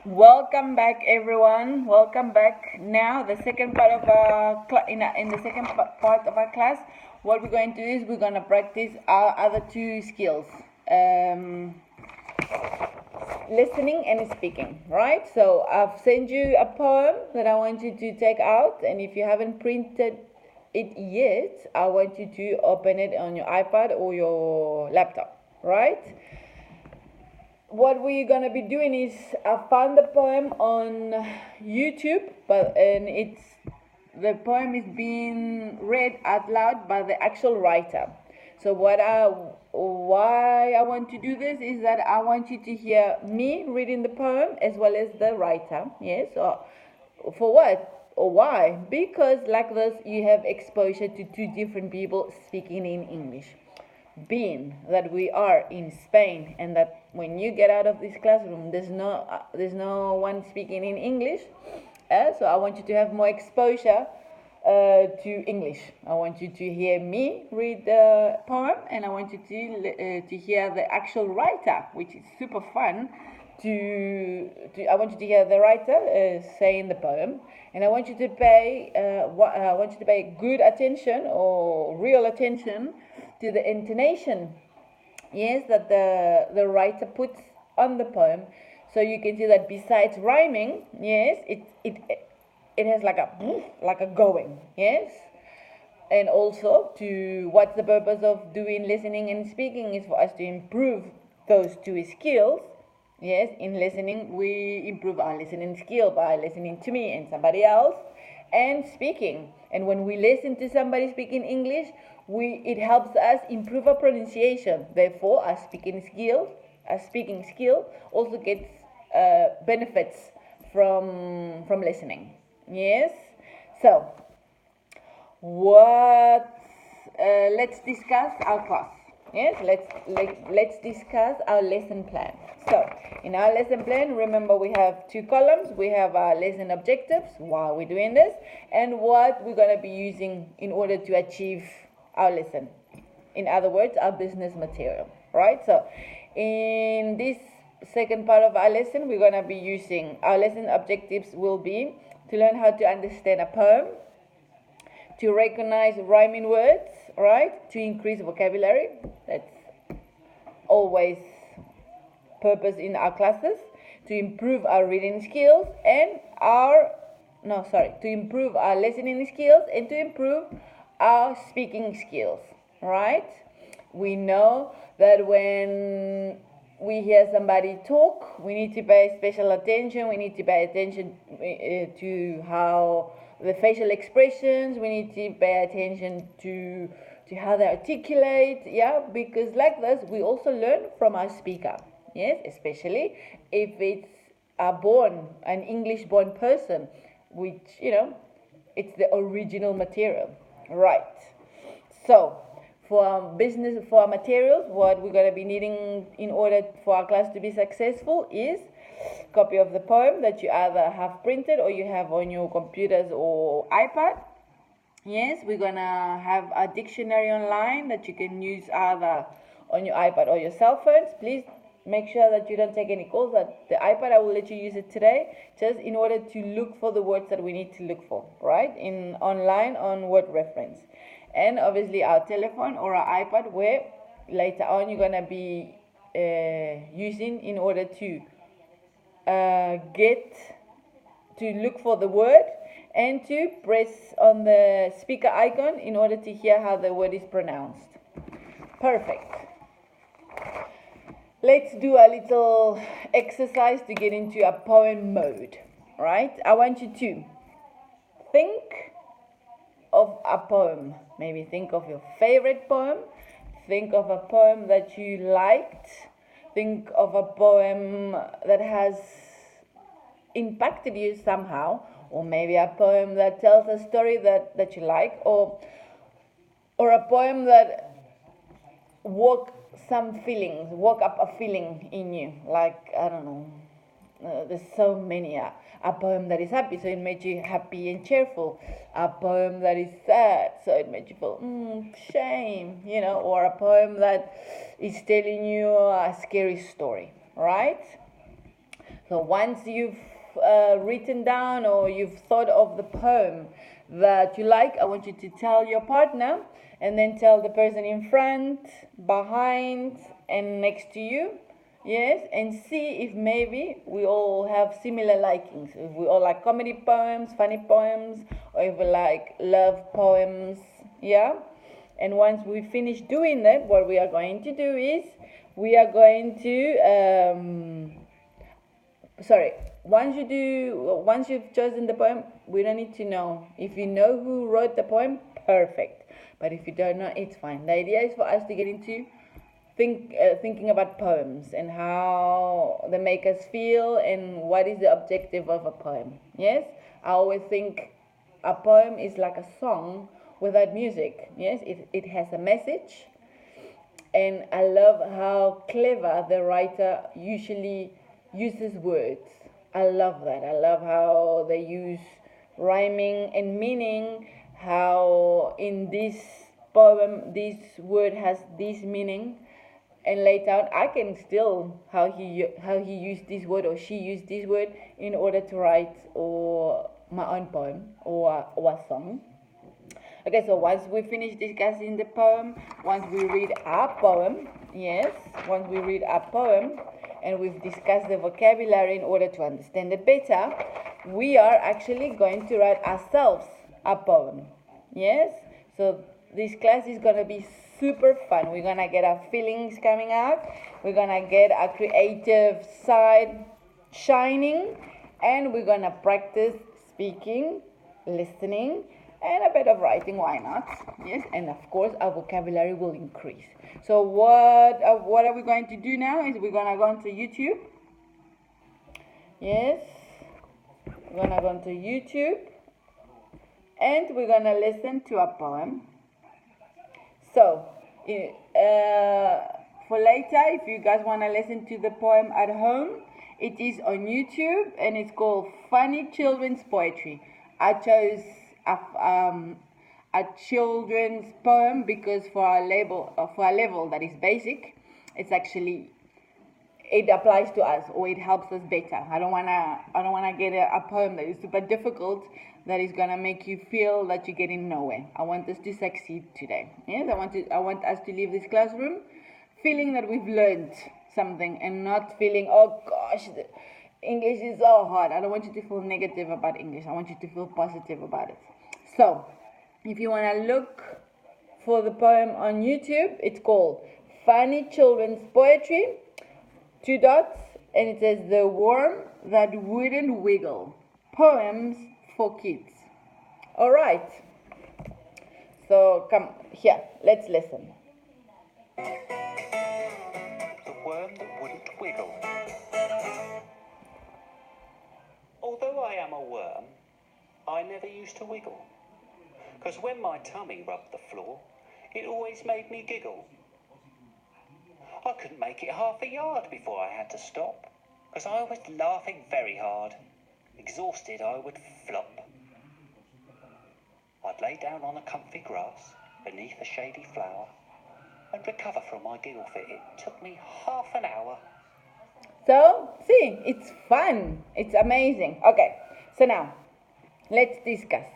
Welcome back, everyone. Welcome back. Now, the second part of our in the second part of our class, what we're going to do is we're going to practice our other two skills, listening and speaking. Right. So I've sent you a poem that I want you to take out, and if you haven't printed it yet, I want you to open it on your iPad or your laptop. Right. What we're gonna be doing is I found the poem on YouTube, and the poem is being read out loud by the actual writer. So why I want to do this is that I want you to hear me reading the poem as well as the writer. Yes, or for what or why? Because like this, you have exposure to two different people speaking in English. Being that we are in Spain and that when you get out of this classroom there's no one speaking in English, so I want you to have more exposure to English. I want you to hear me read the poem, and I want you to hear the actual writer, which is super fun. I want you to hear the writer saying the poem, and I want you to pay good attention or real attention to the intonation, yes, that the writer puts on the poem. So you can see that besides rhyming, yes, it has like a going, yes. And also, to what's the purpose of doing listening and speaking is for us to improve those two skills. Yes, in listening we improve our listening skill by listening to me and somebody else, and speaking. And when we listen to somebody speaking English, it helps us improve our pronunciation. Therefore, our speaking skill also gets benefits from listening. Yes. So, what? Let's discuss our class. Yes. Let's discuss our lesson plan. So, in our lesson plan, remember we have two columns. We have our lesson objectives, why we're doing this, and what we're going to be using in order to achieve our lesson. In other words, our business material, right? So, in this second part of our lesson, we're going to be using our lesson objectives will be to learn how to understand a poem, to recognize rhyming words, right? To increase vocabulary. That's always purpose in our classes. To improve our reading skills and to improve our listening skills and to improve our speaking skills, right? We know that when we hear somebody talk, we need to pay special attention. We need to pay attention to how the facial expressions. We need to pay attention to how they articulate. Yeah, because like this, we also learn from our speaker. Yes, especially if it's an English-born person, which it's the original material. Right. So, for our materials, what we're going to be needing in order for our class to be successful is a copy of the poem that you either have printed or you have on your computers or iPad. Yes, we're going to have a dictionary online that you can use either on your iPad or your cell phones. Please make sure that you don't take any calls. At the iPad, I will let you use it today, just in order to look for the words that we need to look for, right? Online on word reference. And obviously our telephone or our iPad, where later on you're going to be using in order to look for the word and to press on the speaker icon in order to hear how the word is pronounced. Perfect. Let's do a little exercise to get into a poem mode, right? I want you to think of a poem. Maybe think of your favorite poem. Think of a poem that you liked. Think of a poem that has impacted you somehow, or maybe a poem that tells a story that you like, or a poem that woke up a feeling in you, like, I don't know, there's so many. A poem that is happy, so it made you happy and cheerful. A poem that is sad, so it made you feel shame, or a poem that is telling you a scary story, right? So once you've written down or you've thought of the poem that you like, I want you to tell your partner and then tell the person in front, behind, and next to you. Yes, and see if maybe we all have similar likings. If we all like comedy poems, funny poems, or if we like love poems, yeah? And once we finish doing that, what we are going to do is we are going to once you've chosen the poem, we don't need to know. If you know who wrote the poem, perfect. But if you don't know, it's fine. The idea is for us to get into thinking about poems and how they make us feel and what is the objective of a poem. Yes, I always think a poem is like a song without music. Yes, it has a message, and I love how clever the writer usually uses words. I love that. I love how they use rhyming and meaning, how in this poem this word has this meaning, and later on I can still how he used this word or she used this word in order to write or my own poem or a song. Okay, so once we finish discussing the poem, once we read our poem, yes, once we read our poem and we've discussed the vocabulary in order to understand it better, we are actually going to write ourselves a poem. Yes, so this class is going to be super fun. We're going to get our feelings coming out. We're going to get our creative side shining. And we're going to practice speaking, listening, and a bit of writing. Why not? Yes, and of course our vocabulary will increase. So what are we going to do now is we're going to go onto YouTube. Yes, we're going to go onto YouTube. And we're going to listen to a poem. So, for later, if you guys want to listen to the poem at home, it is on YouTube and it's called Funny Children's Poetry. I chose a children's poem because for our level that is basic, it applies to us or it helps us better. I don't wanna get a poem that is super difficult that is gonna make you feel that you're getting nowhere. I want us to succeed today. Yes, I want us to leave this classroom feeling that we've learned something and not feeling, oh gosh, English is so hard. I don't want you to feel negative about English. I want you to feel positive about it. So, if you wanna look for the poem on YouTube, it's called Funny Children's Poetry. 2 dots, and it says The Worm That Wouldn't Wiggle. Poems for kids. All right. So come here, let's listen. The worm that wouldn't wiggle. Although I am a worm, I never used to wiggle. 'Cause when my tummy rubbed the floor, it always made me giggle. I couldn't make it half a yard before I had to stop, 'cause I was laughing very hard. Exhausted, I would flop. I'd lay down on the comfy grass beneath a shady flower and recover from my giggle fit. It took me half an hour. So, see, it's fun. It's amazing. Okay, so now, let's discuss.